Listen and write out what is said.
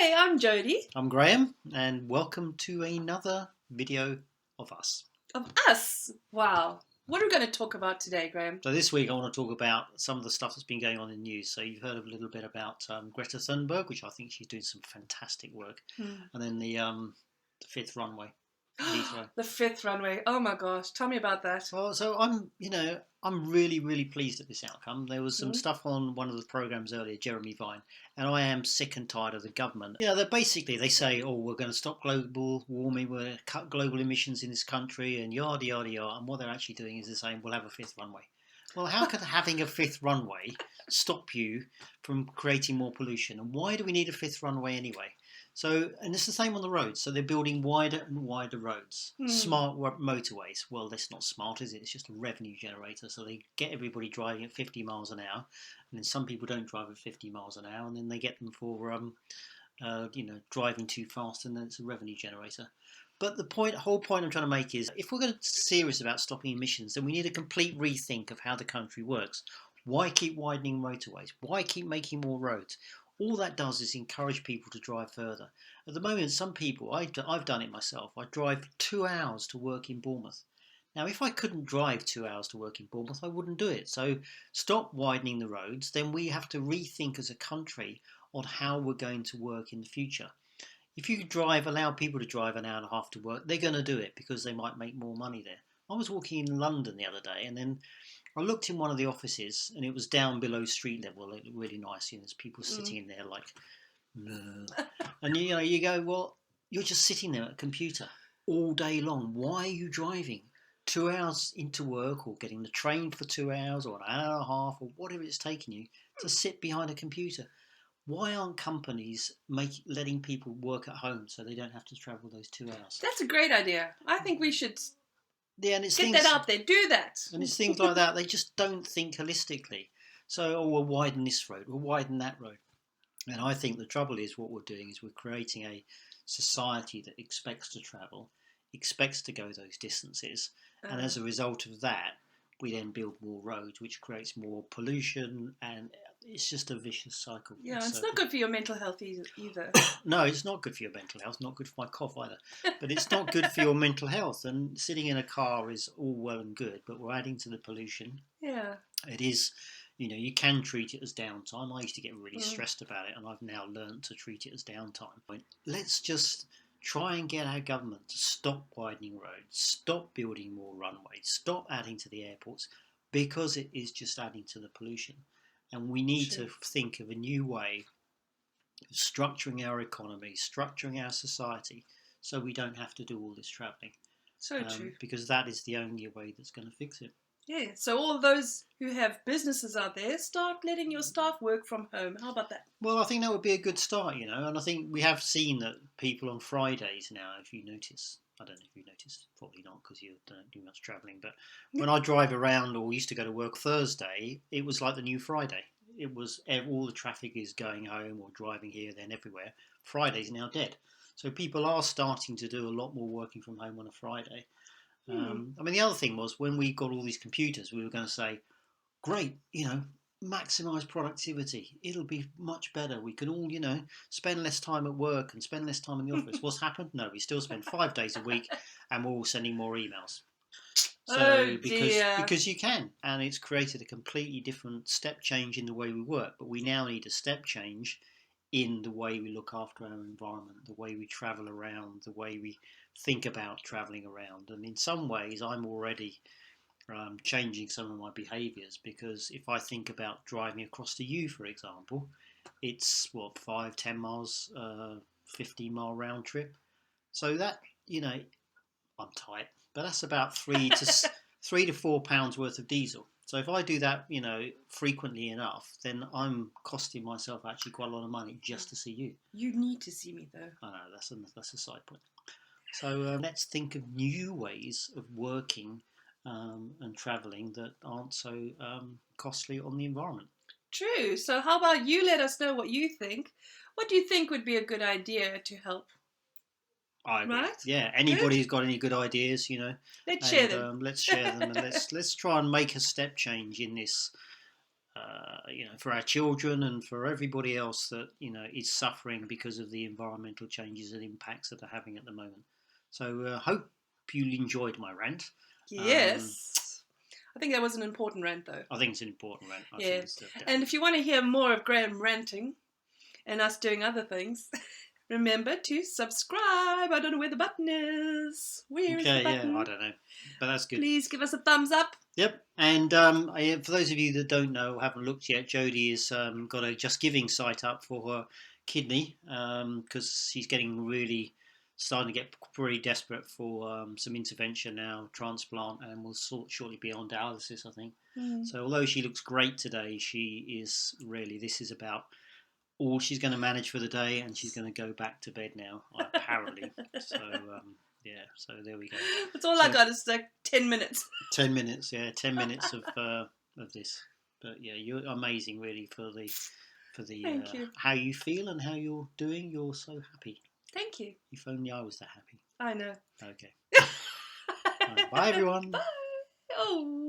Hey, I'm Jo-Dee. I'm Graham, and welcome to another video of us. Of us. Wow. What are we going to talk about today, Graham? So this week I want to talk about some of the stuff that's been going on in the news. So you've heard a little bit about Greta Thunberg, which I think she's doing some fantastic work, and then the fifth runway, Heathrow. The fifth runway. Oh my gosh. Tell me about that. Well, so I'm really pleased at this outcome. There was some stuff on one of the programs earlier, Jeremy Vine, and I am sick and tired of the government. They say, oh, we're going to stop global warming, we're going to cut global emissions in this country, and yada yada yada. And what they're actually doing is they're saying we'll have a fifth runway. Well, how could having a fifth runway stop you from creating more pollution? And why do we need a fifth runway anyway? So, and it's the same on the roads. So they're building wider and wider roads, smart motorways. Well, that's not smart, is it? It's just a revenue generator. So they get everybody driving at 50 miles an hour, and then some people don't drive at 50 miles an hour, and then they get them for driving too fast, and then it's a revenue generator. But the whole point I'm trying to make is, if we're going to be serious about stopping emissions, then we need a complete rethink of how the country works. Why keep widening motorways? Why keep making more roads? All that does is encourage people to drive further. At the moment, some people, I've done it myself, I drive 2 hours to work in Bournemouth. Now, if I couldn't drive 2 hours to work in Bournemouth, I wouldn't do it. So stop widening the roads, then we have to rethink as a country on how we're going to work in the future. If you allow people to drive an hour and a half to work, they're going to do it because they might make more money there. I was walking in London the other day, and then I looked in one of the offices, and it was down below street level. It looked really nice. There's people sitting in there like, and you go, well, you're just sitting there at a computer all day long. Why are you driving 2 hours into work, or getting the train for 2 hours, or an hour and a half, or whatever it's taking you to sit behind a computer? Why aren't companies letting people work at home so they don't have to travel those 2 hours? That's a great idea. I think we should and get that out there. Do that. And it's things like that. They just don't think holistically. So, we'll widen this road, we'll widen that road. And I think the trouble is what we're doing is we're creating a society that expects to travel, expects to go those distances. And as a result of that, we then build more roads, which creates more pollution, and it's just a vicious cycle. Yeah, it's not good for your mental health either. No, it's not good for your mental health, not good for my cough either. But it's not good for your mental health. And sitting in a car is all well and good, but we're adding to the pollution. Yeah. It is, you can treat it as downtime. I used to get really stressed about it, and I've now learned to treat it as downtime. Let's just try and get our government to stop widening roads, stop building more runways, stop adding to the airports, because it is just adding to the pollution. And we need to think of a new way of structuring our economy, structuring our society, so we don't have to do all this travelling. So true. Because that is the only way that's going to fix it. Yeah, so all those who have businesses out there, start letting your staff work from home. How about that? Well, I think that would be a good start, and I think we have seen that people on Fridays now, if you notice, I don't know if you noticed, probably not because you don't do much travelling, but when I drive around or used to go to work Thursday, it was like the new Friday. It was all the traffic is going home or driving here, then everywhere. Friday's now dead. So people are starting to do a lot more working from home on a Friday. The other thing was, when we got all these computers, we were going to say, great, maximise productivity. It'll be much better. We can all, spend less time at work and spend less time in the office. What's happened? No, we still spend 5 days a week, and we're all sending more emails. So because you can, and it's created a completely different step change in the way we work. But we now need a step change in the way we look after our environment, the way we travel around, the way we think about travelling around. And in some ways, I'm already changing some of my behaviours, because if I think about driving across to you, for example, it's 5-10 miles, 15-mile round trip. So that, I'm tight, but that's about £3 to £4 worth of diesel. So if I do that, frequently enough, then I'm costing myself actually quite a lot of money just to see you. You need to see me, though. I know, that's a side point. So let's think of new ways of working and travelling that aren't so costly on the environment. True. So how about you let us know what you think? What do you think would be a good idea to help? I agree. Right? Yeah. Anybody who's got any good ideas, let's share them. Let's share them, and let's try and make a step change in this for our children and for everybody else that is suffering because of the environmental changes and impacts that they're having at the moment. So hope you enjoyed my rant. Yes. I think that was an important rant, though. I think it's an important rant. Yeah. And if you want to hear more of Graham ranting and us doing other things, remember to subscribe. I don't know where the button is. Where is the button? Yeah, I don't know. But that's good. Please give us a thumbs up. Yep. And for those of you that don't know, haven't looked yet, Jo-Dee has got a Just Giving site up for her kidney because she's getting really starting to get pretty desperate for some intervention now, transplant, and will shortly be on dialysis, I think. So although she looks great today, she is really, this is about all she's going to manage for the day, and she's going to go back to bed now, apparently. So yeah, so there we go. That's all I got is like 10 minutes. 10 minutes, yeah, 10 minutes of this. But yeah, you're amazing, really, for the Thank you. how you feel and how you're doing. You're so happy. Thank you. If only I was that happy. I know. Okay. Bye, everyone. Bye. Oh.